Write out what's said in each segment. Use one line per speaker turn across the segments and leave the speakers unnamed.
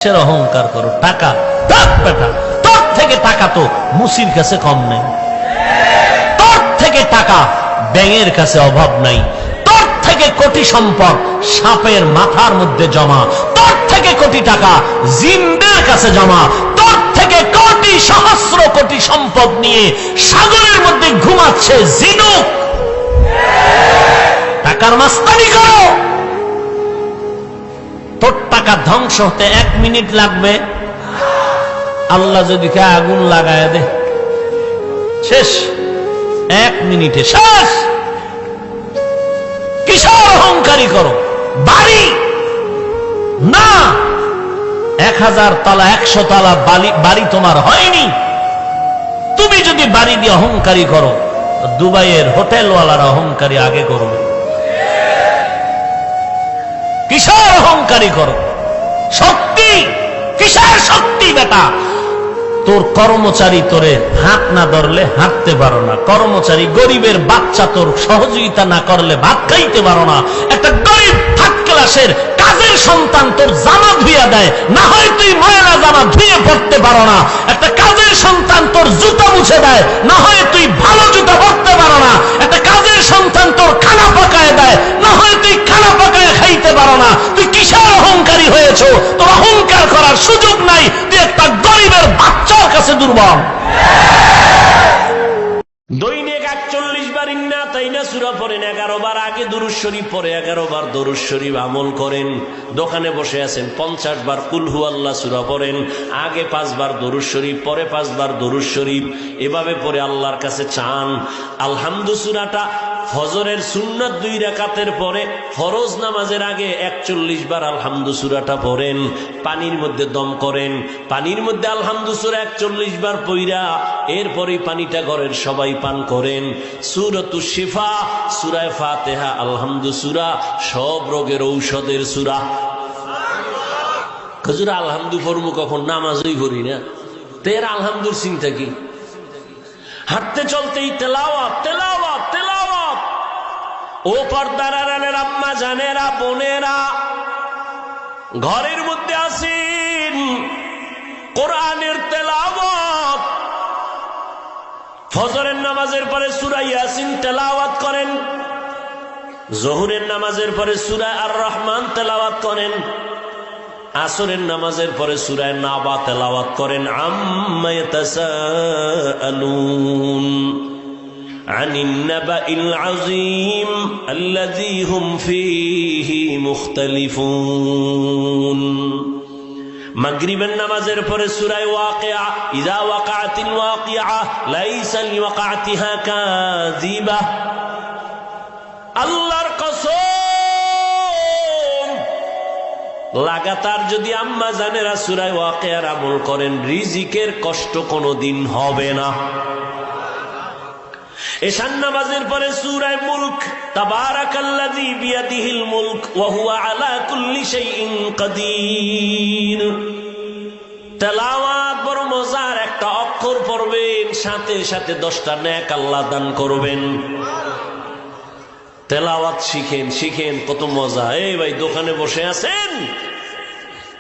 অহংকার করো। টাকা তোর থেকে টাকা তো মুসির কাছে কম নাই, তোর থেকে টাকা ব্যাঙের কাছে অভাব নাই, তোর থেকে কোটি সম্পদ সাপের মাথার মধ্যে জমা, তোর থেকে কোটি টাকা জিনদের কাছে জমা, তোর থেকে কোটি সহস্র কোটি সম্পদ নিয়ে সাগরের মধ্যে ঘুমাচ্ছে জিনুক। টাকার মাস্তানি করো। তোর টাকা ধ্বংস হতে 1 মিনিট লাগবে, আল্লাহ যদি আগুন লাগায় দে শেষ, 1 মিনিটে শেষ। কিসের অহংকারী করো? বাড়ি না 1000 তলা 100 তলা বাড়ি তোমার হয়নি। তুমি যদি বাড়ি দিয়ে অহংকারী করো, দুবাইয়ের হোটেলওয়ালারা অহংকারী আগে করবে। কিসের অহংকারী করো? শক্তি কিসের শক্তি? বেটা তোর কর্মচারী তোরে হাত না ধরলে হাঁটতে পারো না, কর্মচারী গরিবের বাচ্চা তোর সহযোগিতা না করলে ভাত খাইতে পারো না, একটা গরিব 3rd ক্লাসের কাজের সন্তান তোর জামা ধুইয়া দেয়, না হয় তুই ময়লা জামা ধুয়ে পড়তে পারো না, একটা কাজের সন্তান তোর জুতা মুছে দেয়, না হয় তুই ভালো জুতা পরতে পারো না, একটা কাজের সন্তান তোর খানা পাকায় দেয়, না হয় তুই খানা পাকায় খাইতে পারো না। তুই কিসের অহংকারী হয়েছো? তোর অহংকার করার সুযোগ নাই, তুই একটা গরিবের বাচ্চার কাছে দুর্বল। দৈনিক 41 বার ইন্না তাইনা সূরা পড়েন, 11 বার আগে দুরূদ শরীফ পড়ে 11 বার দুরূদ শরীফ আমল করেন। দোকানে বসে আছেন 50 বার কুল হুয়াল্লাহ সূরা পড়েন, আগে 5 বার দুরূদ শরীফ, পরে 5 বার দুরূদ শরীফ, এভাবে পড়ে আল্লাহর কাছে চান। আলহামদু সূরাটা ফজরের সুন্নাত 2 রাকাতের পরে ফরজ নামাজের আগে 41 বার আলহামদু সূরাটা পড়েন। পানির মধ্যে দম করেন, পানির মধ্যে আলহামদু সূরা 41 বার পইরা এরপরে পানিটা ঘরের সবাই পান করেন। সূরাতুশ শিফা, সূরা ফাতিহা, আলহামদু সূরা সব রোগের ঔষধের সূরা। হুজুর আলহামদু পড়বো কখন? নামাজই পড়ি না, তের আলহামদুর চিন্তা কি? হাঁটতে চলতেই তেলাওয়াত তেলাওয়াত তেলাওয়াত। ও পর্দার আড়ালের আম্মা জানেরা বোনেরা, ঘরের মধ্যে আসেন, কোরআনের তেলাওয়াত। ফজরের নামাজের পরে সূরা ইয়াসিন তেলাওয়াত করেন, যোহরের নামাজের পরে সূরা আর রহমান তেলাওয়াত করেন, আসরের নামাজের পরে সূরা নাবা তেলাওয়াত করেন। আম্মা ইয়াতাসাআলুন আনিন নাবাইল আযীম আল্লাযী হুম ফীহি মুখতালিফুন। মাগরিবের নামাজের পরে সূরা ওয়াকিয়া, ইযা ওয়াকাতিল ওয়াকিয়া লাইসা লিওয়াকাতিহা কাযিবা। আল্লাহর কসম, লাগাতার যদি আম্মা জানেরা সূরা ওয়াকিয়ার আমল করেন, রিজিকের কষ্ট কোনোদিন হবে না। এশার নামাজের পরে সূরা মুলক, তাবারাকাল্লাযী বিয়াদিহিল মুলক ওয়া হুয়া আলা কুল্লি শাইইন কাদির। তেলাওয়াত বড় মজার, একটা অক্ষর পড়বেন সাথে সাথে 10টা নেক আল্লাহ দান করবেন। তেলাওয়াত শিখেন শিখেন, কত মজা। এই ভাই দোকানে বসে আছেন,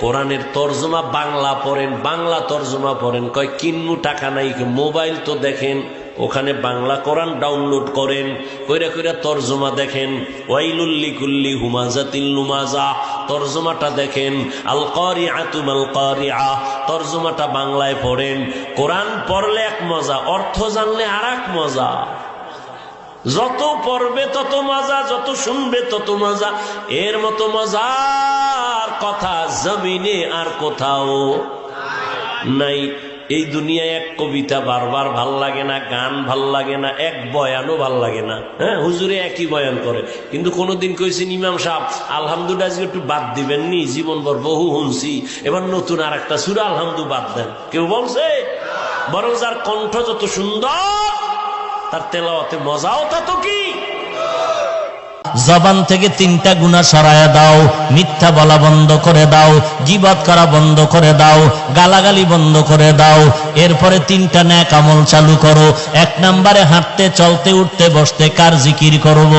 কোরআনের তরজমা বাংলা পড়েন, বাংলা তরজমা পড়েন, কয় কিন্নু টাকা নাই, মোবাইল তো দেখেন, ওখানে বাংলা কোরআন ডাউনলোড করেন, কইরা কইরা তরজমা দেখেন। ওয়াইলুল লিকুল্লি হুমাজাতিল লুমাজা তরজমাটা দেখেন, আল কারিআতু মাল কারিআ তরজমাটা বাংলায় পড়েন। কোরআন পড়লে এক মজা, অর্থ জানলে আরেক মজা। যত পড়বে তত মজা, যত শুনবে তত মজা। এর মতো মজার কথা জমিনে আর কোথাও নাই। এই দুনিয়ায় এক কবিতা বারবার ভাল লাগে না, গান ভাল লাগে না, এক বয়ানও ভাল লাগে না। হ্যাঁ, হুজুরে একই বয়ান করে, কিন্তু কোনদিন কইছেন ইমাম সাহেব আলহামদুলিল্লাহ একটু বাদ দিবেন নি? জীবনভর বহু শুনছি, এবার নতুন আর একটা সূরা আলহামদু বাদ দেন। কেউ বলছে? বরং যার কণ্ঠ যত সুন্দর তার তেলাওয়াতে মজাও তত কি।
জবান থেকে 3টা গুনাহ সরায়া দাও, মিথ্যা বলা বন্ধ করে দাও, গীবত করা বন্ধ করে দাও, গালাগালি বন্ধ করে দাও। এরপরে 3টা নেক আমল চালু করো। 1 নম্বরে হাঁটতে চলতে উঠতে বসতে কার জিকির করব?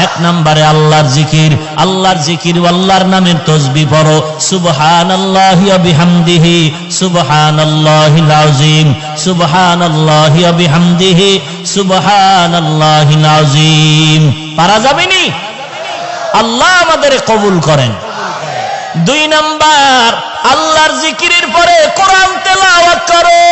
এক নম্বরে আল্লাহর জিকির, আল্লাহর জিকির আল্লাহর নামের তাসবিহ পড়ো, সুবহানাল্লাহি ওয়া বিহামদিহি সুবহানাল্লাহিল আযীম, সুবহানাল্লাহি ওয়া বিহামদিহি সুবহানাল্লাহিল আযীম। পারা যাবেনি? আল্লাহ আমাদের কবুল করেন। দুই নাম্বার, আল্লাহর জিকিরের পরে কোরআন তেলাওয়াত করো।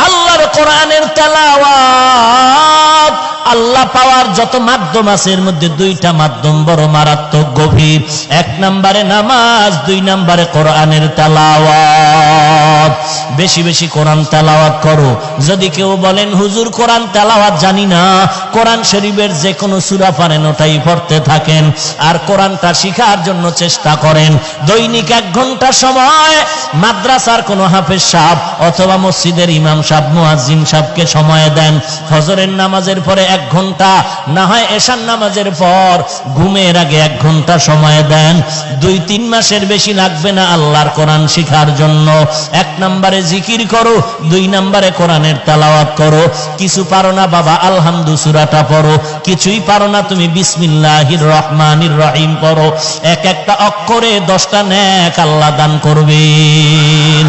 আল্লাহর কোরআনের তেলাওয়াত আল্লাহ পাওয়ার যত মাধ্যম আছে এর মধ্যে দুইটা মাধ্যম বড় মারাত্মক গভীর। এক নম্বরে নামাজ, দুই নম্বরে কোরআনের তেলাওয়াত। বেশি বেশি কোরআন তেলাওয়াত করো। যদি কেউ বলেন হুজুর কোরআন তেলাওয়াত জানি না, কোরআন শরীফের যে কোনো সূরা পারেন ওটাই পড়তে থাকেন, আর কোরআনটা শিখার জন্য চেষ্টা করেন। দৈনিক 1 ঘন্টা সময় মাদ্রাসার কোনো হাফেজ সাহেব অথবা মসজিদের ইমাম সাহেব মুয়াজ্জিন সাহেবকে সময় দেন। ফজরের নামাজের পরে 1 ঘন্টা, না হয় এশার নামাজের পর ঘুমের আগে 1 ঘন্টা সময় দেন। 2-3 মাসের বেশি লাগবে না আল্লাহর কোরআন শিখার জন্য। 1 নম্বরে জিকির করো, 2 নম্বরে কোরআনের তেলাওয়াত করো। কিছু পারো না বাবা, আলহামদু সূরাটা পড়ো। কিছুই পারো না তুমি বিসমিল্লাহির রহমানির রহিম পড়ো। এক একটা অক্ষরে 10টা নেক আল্লাহ দান করবেন।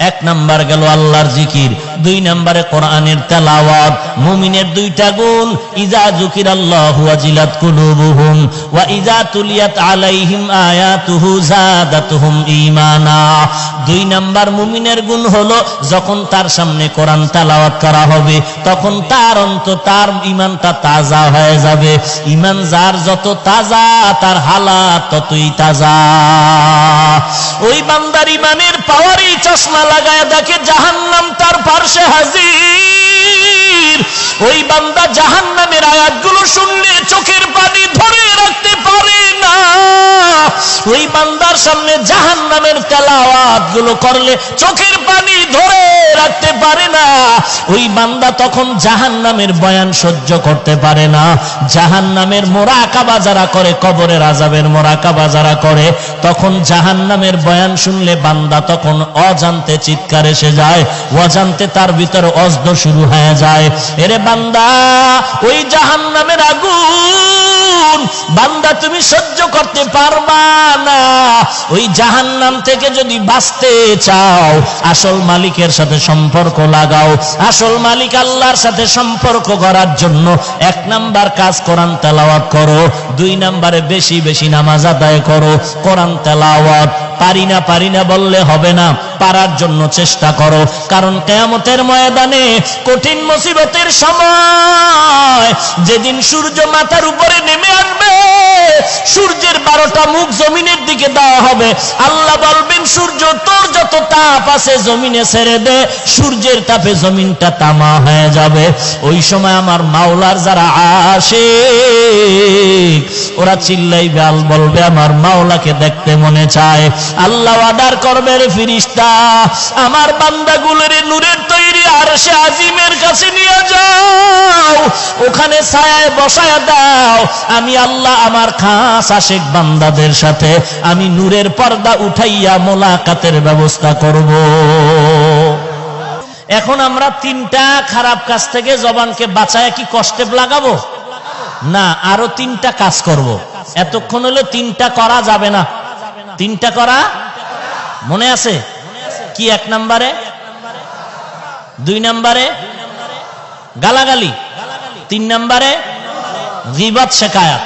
1 নাম্বার গেল আল্লাহর জিকির, 2 নম্বরে কোরআনের তেলাওয়াত। মুমিনের 2টা গুণ, ইজা যুকিরাল্লাহু ওয়াজিলাত কুলুবুহুম ওয়া ইজা তুলিয়াত আলাইহিম আয়াতুহু যাদাতুহুম ঈমানা। 2 নাম্বার মুমিনের গুণ হলো যখন তার সামনে কোরআন তেলাওয়াত করা হবে তখন তার তার ঈমানটা তাজা হয়ে যাবে। ঈমান যার যত তাজা তার হালাত ততই তাজা। ওই বান্দার ঈমানের পাওয়ারই চশমা লাগায় দেখে জাহান্নাম তার পাশে হাজির। ওই বান্দা জাহান্নামের আয়াতগুলো শুনলে চোখের পানি ধরে রাখতে পারে না। ওই বান্দার সামনে জাহান্নামের তেলাওয়াত গুলো করলে চোখের পানি ধরে রাখতে পারে না। ওই বান্দা তখন জাহান্নামের বয়ান সহ্য করতে পারে না। জাহান্নামের মোরাকাবা যারা করে, কবরের আযাবের মোরাকাবা যারা করে, তখন জাহান্নামের বয়ান শুনলে বান্দা তখন অজান্তে চিৎকার এসে যায়, অজান্তে তার ভিতরে অজদ শুরু হয়ে যায়। এরে বান্দা, ওই জাহান্নামের আগুন বান্দা তুমি সহ্য করতে পারবা না। ওই জাহান্নাম থেকে যদি বাঁচতে চাও, আসল মালিকের সাথে সম্পর্ক লাগাও। আসল মালিক আল্লাহর সাথে সম্পর্ক করার জন্য 1 নাম্বার কাজ কোরআন তেলাওয়াত করো, 2 নম্বরে বেশি বেশি নামাজ আদায় করো। কোরআন তেলাওয়াত পারি না বললে হবে না, পারার জন্য চেষ্টা করো। কারণ কিয়ামতের ময়দানে কঠিন মুসিবতের সময়, যেদিন সূর্য মাথার উপরে নেমে আসবে, সূর্যের 12টা মুখ জমিনের দিকে দেওয়া হবে। আল্লাহ বলবেন সূর্য তোর যত তাপ আছে জমিনে ছেড়ে দে, সূর্যের তাপে জমিনটা তামা হয়ে যাবে। ওই সময় আমার মাওলার যারা আশিক ওরা চিল্লাইবে, আল বলবে আমার মাওলাকে দেখতে মনে চায়। আল্লাহ অর্ডার করবে, রে ফেরেশতা আমার বান্দাগুলোর নূরের তৈরি আরশে আজিমের কাছে নিয়ে যাও, ওখানে ছায়ায় বসায় দাও। আমি আল্লাহ আমার খাস আশিক বান্দাদের সাথে আমি নূরের পর্দা উঠাইয়া মোলাকাতের ব্যবস্থা করব। এখন আমরা 3টা খারাপ কাজ থেকে জবানকে বাঁচায় কি কষ্টে লাগাবো না, আরো 3টা কাজ করব। এতক্ষণ হলো 3টা করা যাবে না। 3টা করা মনে আছে কি? 1 নম্বরে, 2 নম্বরে গালাগালি, 3 নম্বরে গীবত শিকায়াত।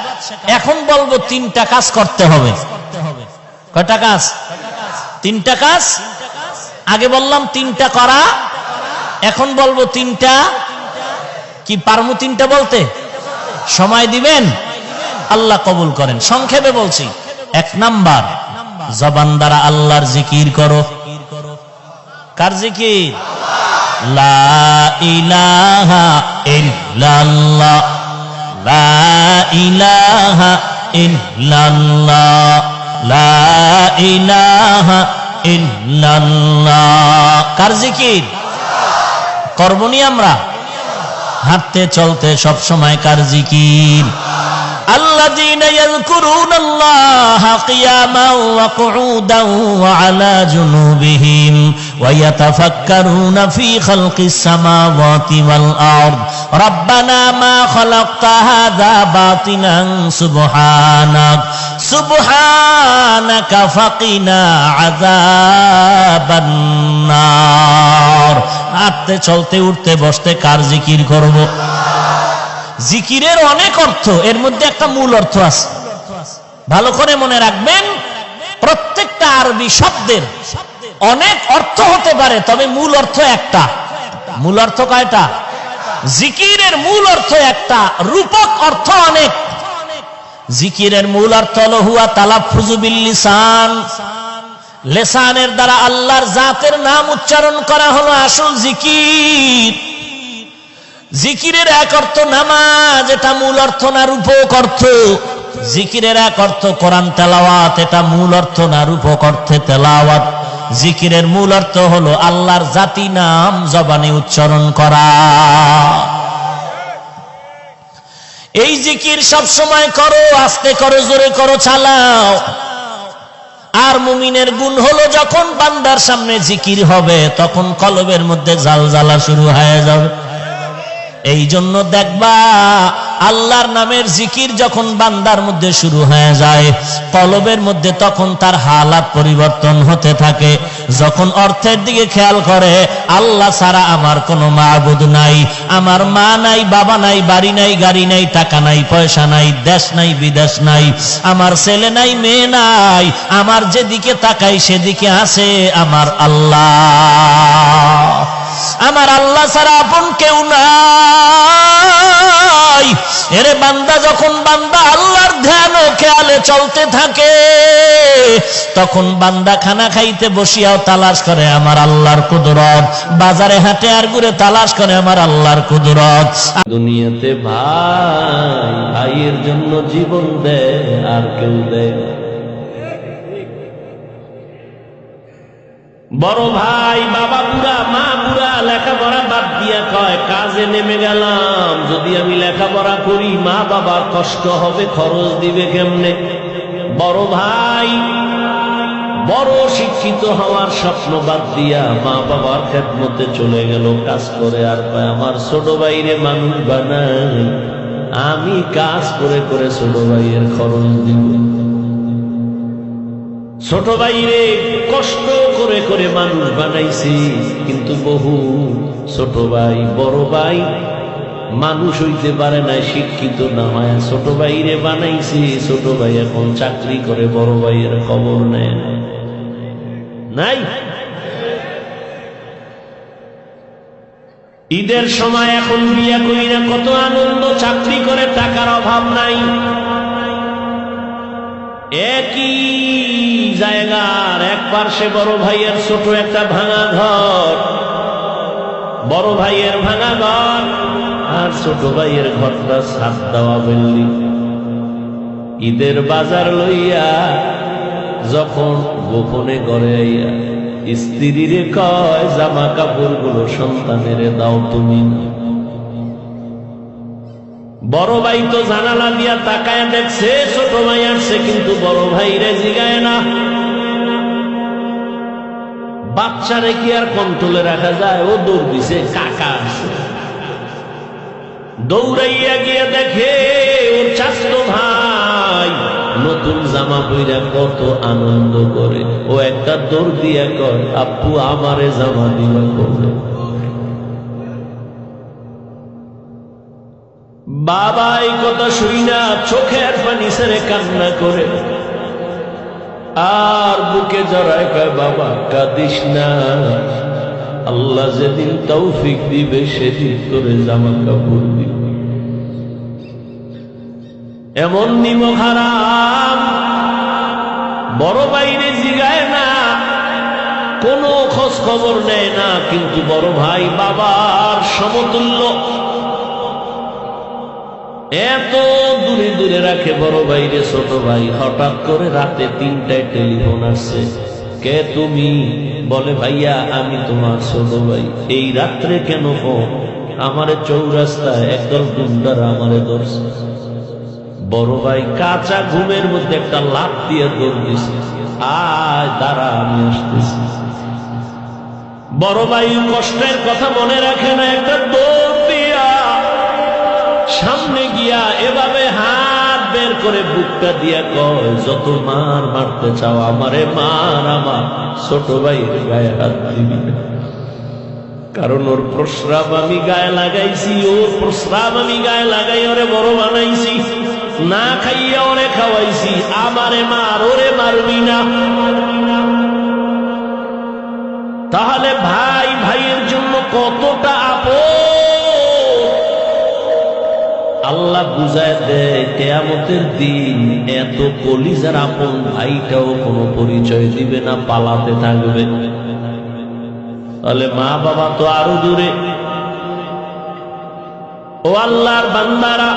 এখন বলবো 3টা কাজ করতে হবে। কয়টা কাজ? 3টা কাজ। আগে বললাম 3টা করা, এখন বলবো 3টা কি পারমু 3টা বলতে? সময় দিবেন? আল্লাহ কবুল করেন। সংক্ষেপে বলছি, 1 নাম্বার জবান দ্বারা আল্লাহর জিকির করো। কার জিকির? লা ইলাহা ইল্লাল্লাহ, লা ইলাহা ইল্লাল্লাহ, লা ইলাহা ইল্লাল্লাহ। কার জিকির? করবনি আমরা হাঁটতে চলতে সব সময় কার জিকির? আল্লাযীনা ইয়াযকুরুনাল্লাহা কিয়ামান ওয়া কুউদান ওয়া আলা জুনুবিহিম ويتفكرون في خلق السماوات والأرض ربنا ما خلقت هذا باطلا سبحانك فقنا عذاب النار হাঁটতে চলতে উঠতে বসতে কার জিকির করব? জিকিরের অনেক অর্থ, এর মধ্যে একটা মূল অর্থ আছে, ভালো করে মনে রাখবেন। প্রত্যেকটা আরবি শব্দের অনেক অর্থ হতে পারে, তবে মূল অর্থ একটা। মূল অর্থ কয়টা? জিকিরের মূল অর্থ একটা, রূপক অর্থ অনেক। জিকিরের মূল অর্থ হলো হুয়া তালাফফুযু বিল লিসান, লিসানের দ্বারা আল্লাহর জাতের নাম উচ্চারণ করা হলো আসল জিকির। জিকিরের এক অর্থ নামাজ, এটা মূল অর্থ না রূপক অর্থ। জিকিরের এক অর্থ কোরআন তেলাওয়াত, এটা মূল অর্থ না রূপক অর্থে তেলাওয়াত। জিকিরের মূল অর্থ হলো আল্লাহর জাতি নাম জবানে উচ্চারণ করা। এই জিকির সব সময় করো, আস্তে করো, জোরে করো, চালাও। আর মুমিনের গুণ হলো যখন বান্দার সামনে জিকির হবে তখন কলবের মধ্যে জালজালা শুরু হয়ে যাবে। এই জন্য দেখবা আল্লাহর নামের জিকির যখন বান্দার মধ্যে শুরু হয়ে যায় কলবের মধ্যে, তখন তার হালাত পরিবর্তন হতে থাকে। যখন অর্থের দিকে খেয়াল করে, আল্লাহ ছাড়া আমার কোনো মাবুদ নাই, আমার মা নাই, বাবা নাই, বাড়ি নাই, গাড়ি নাই, টাকা নাই, পয়সা নাই, দেশ নাই, বিদেশ নাই, আমার ছেলে নাই, মেয়ে নাই, আমার যেদিকে তাকাই সেদিকে আছে আমার আল্লাহ। আমার আল্লাহ ছাড়া আপন কেউ নাই। এরে বান্দা, যখন বান্দা আল্লাহর ধ্যান ও খেয়ালে চলতে থাকে তখন বান্দা খানা খাইতে বসিয়াও তালাশ করে আমার আল্লাহর কুদরত, বাজারে হাটে আর ঘুরে তালাশ করে আমার আল্লাহর কুদরত।
দুনিয়াতে ভাই ভাইয়ের জন্য জীবন দেয় আর কেউ দেয়। বড় ভাই বাবা বুড়া, মা বুড়া, লেখাপড়া বাদ দিয়া কয় কাজে নেমে গেলাম, যদি আমি লেখাপড়া করি মা বাবার কষ্ট হবে, খরচ দিবে কেমনে। বড় ভাই বড় শিক্ষিত হওয়ার স্বপ্ন বাদ দিয়া মা বাবার খেদমতে চলে গেল কাজ করে, আর কয় আমার ছোট ভাইরে মানুষ বানাই, আমি কাজ করে করে ছোট ভাইয়ের খরচ দিব। ছোট ভাইরে কষ্ট করে করে মানুষ বানাইছি, কিন্তু বহু ছোট ভাই বড় ভাই মানুষ হইতে পারে না, শিক্ষিত না হয় ছোট ভাইরে বানাইছি। ছোট ভাই এখন চাকরি করে, বড় ভাইয়ের খবর নেয় নাই। ঈদের সময় এখন বিয়া করি না, কত আনন্দ, চাকরি করে, টাকার অভাব নাই। একই জায়গার এক পার্শ্বে বড় ভাইয়ের ছোট একটা ভাঙা ঘর, বড় ভাইয়ের ভাঙা ঘর আর ছোট ভাইয়ের ঘরটা ছাদ দেওয়া বিল্ডিং। ঈদের বাজার লইয়া যখন গোপনে ঘরে আইয়া স্ত্রীরে কয় জামা কাপড় গুলো সন্তানের দাও তুমি না। বড় ভাই তো জানালা দিয়া তাকায় দেখছে ছোট ভাই আসছে, কিন্তু বড় ভাইরে জিগায় না। বাচ্চারে কি আর কন্ট্রোলে রাখা যায়? ও দৌড় দিছে, কাকা আসছে। দৌড়াইয়া গিয়ে দেখে ওর চাচতো ভাই নতুন জামা পইরা কত আনন্দ করে। ও একটা দৌড় দিয়া কয় আব্বু আমারে জামা দিবা কবে? বাবা এই কথা শুই না চোখের পানি ছেড়ে কান্না করে, আর বুকে জড়ায় কয় বাবা কাঁদিস না, আল্লাহ যেদিন তৌফিক দিবে সেদিন তোরে জামা কাপড় দিবে। এমন নিমক হারাম বড় বাইরে জিগায় না, কোনো খোঁজ খবর নেয় না, কিন্তু বড় ভাই বাবার সমতুল্য, এত দূরে দূরে রাখে বড় ভাইরে ছোট ভাই। হঠাৎ করে রাতে 3টায় টেলিফোন আসছে, কে তুমি? বলে ভাইয়া আমি তোমার ছোট ভাই। এই রাত্রে কেন ফোন? আমারে চৌরাস্তায় একদল গুন্ডারা আমারে ধরছে। বড় ভাই কাঁচা ঘুমের মধ্যে একটা লাফ দিয়ে দৌড় দিছে, আয় দাঁড়া আমি আসতেছি। বড় ভাই কষ্টের কথা মনে রাখে না, একটা দৌড় দিয়া সামনে গিয়া এভাবে হাত বের করে বুকটা দিয়া কয়, যত মার মারতে চাও আমারে মার, আমার ছোট ভাইয়ের গায়ে হাত দিবি না। কারণ ওর প্রস্রাব আমি গায়ে লাগাইছি, ওর প্রস্রাব আমি গায়ে লাগাই ওরে বড় বানাইছি, না খাইয়া ওরে খাওয়াইছি, আমারে মার, ওরে মারবি না। তাহলে ভাই ভাইয়ের জন্য কতটা আপন আল্লাহ বুঝায় দেয়। কিয়ামতের দিন এত কলিজার আপন ভাইটাও কোনো পরিচয় দিবে না, পালাতে থাকবে। তাহলে মা বাবা তো আরো দূরে। ও আল্লাহর বান্দারা,